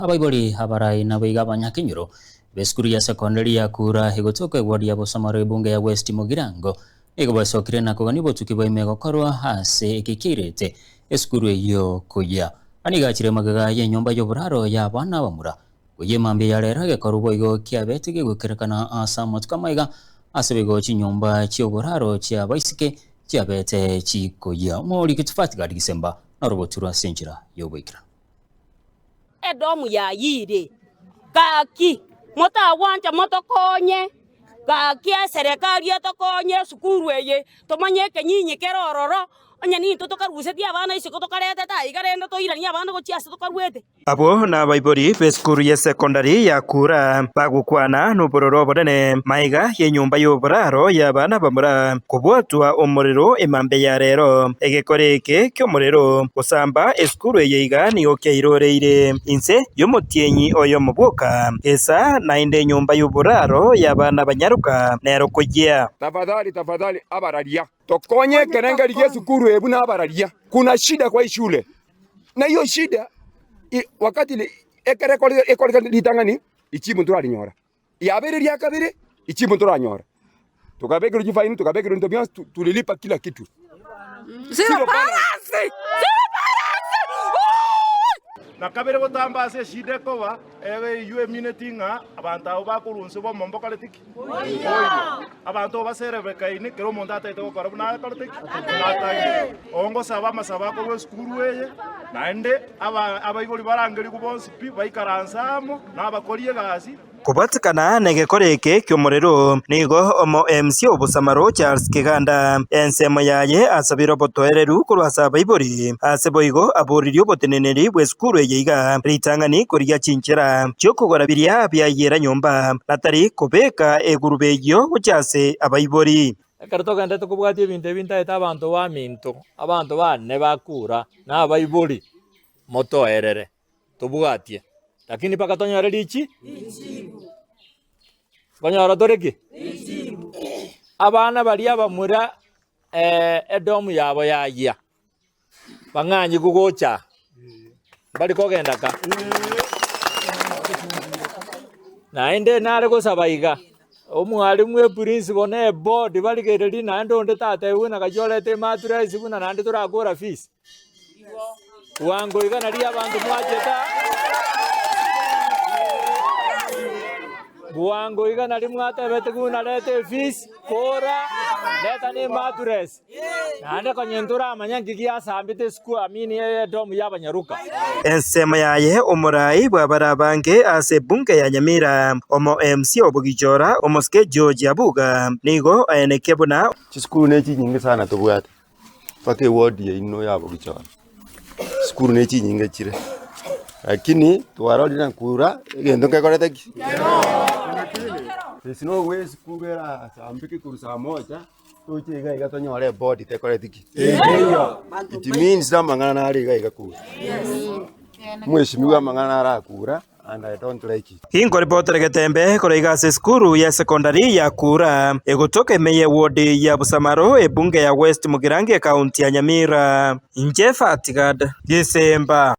Abaibori habarai na baiga banyakinyuro beskuru ya sekondari ya kura higotoka ward ya Bosamaro bunge ya West Mugirango igobasokire na kogani botuki baimego korwa hase ikikirete eskuru yo kuya anigachire magaga ye nyomba yo buraro ya bana bamura kuye mambe ya rera ge korubo igo kiabete ge gukerekana asa motuka maiga asebego chinyomba chyo buraro chia baisike chiabete chikuya muri kitufatiga Disemba na robotura senjira yo bwikira edomu ya yire kaki mota wanja moto konye kaki serikali etokonye sukuru eye tomanye kenyinyi kerororo onya ni totokarusetia abana isiko tokarete taigarende toirania abana gochiase tokarwete abo na baibori beskuru ya sekondari ya kura bagukwana n'uburoro bonene maiga ye nyumba y'uburaro y'abana bamura kubwatwa umuriro imambe ya rero egekoreke ky'umuriro gusamba eskuru yeiga niyo keiroreire inse y'umutienyi oyo mubuka esa nainde nyumba y'uburaro y'abana banyaruka nero kujia tafadhali abararia tokonye kenengeri ya sukuru ebu na abararia kuna shida kwa shule na hiyo shida wakati ekore litangani ichimu turarinyora yabere ya kabere ichimu turanyora tukabekero jifaini tukabekero ndobians tulilipa kila kitu sio parasi na kabere gotambase shide koba ebe yue minetinga abantu abo bakurunse bo mombo kaletiki abantu baserebekaine kero monda atete gukora buna kaletiki natangi ongo saba masaba ko skuru eye nande abaigori barangeri kubonsi pi baikaransamo nabakoriye gasi kubatikana negekoreke ky'umuriro nigo omo MC Obusamaro Charles Kiganda ensemo yaye asabiro botoereru kurwasa baibori aseboigo aburirio boteneneri bweskuru yeiga ritangani kuriya chinchira cyo kugora biria byayera nyumba natari kubeka egurubeyo ucyase abaibori Karto kande tukubwatie binte bintaeta abantu ba minto abantu bane bakura na abaibori motoerere tubwatie lakini paka tonyore lichi konyora toreki abana bali abamura edomu yabo yaya banganyi gugocha bali kogenda ka naende nare gosabaiga omwalimu e principal ne board bali gereri naende onde tate una kajolete maturesi buna nande turakora fees wango igana ria abantu mwajeta buango igana rimwata bete kuna lete fees kora leta ni maturesi nande konyentura amanyangi gia sambite school amini domu yabanyaruka ensema yaye umurai bwabarabange ase bunge ya Nyamira omo MC Obugijora omoske George Abuga nigo ayenekebuna skuru ne chinyinge sana tubwate pake ward ye ino yabo gichora skuru ne chinyinge chire lakini twarodi na kura gendo ngekorete ki sino wezi kubera sambiki kurusa moja tuchiga igatonyore board tekorete ki it means that mangana na ari igakura mweshimiwa mangana arakura and I don't like it. Hingo reporter Getembe koreiga skuru ya sekondari ya kura egotoke meye ward ya Bosamaro ebunge ya West Mugirango county ya Nyamira Njefa Tigad Disemba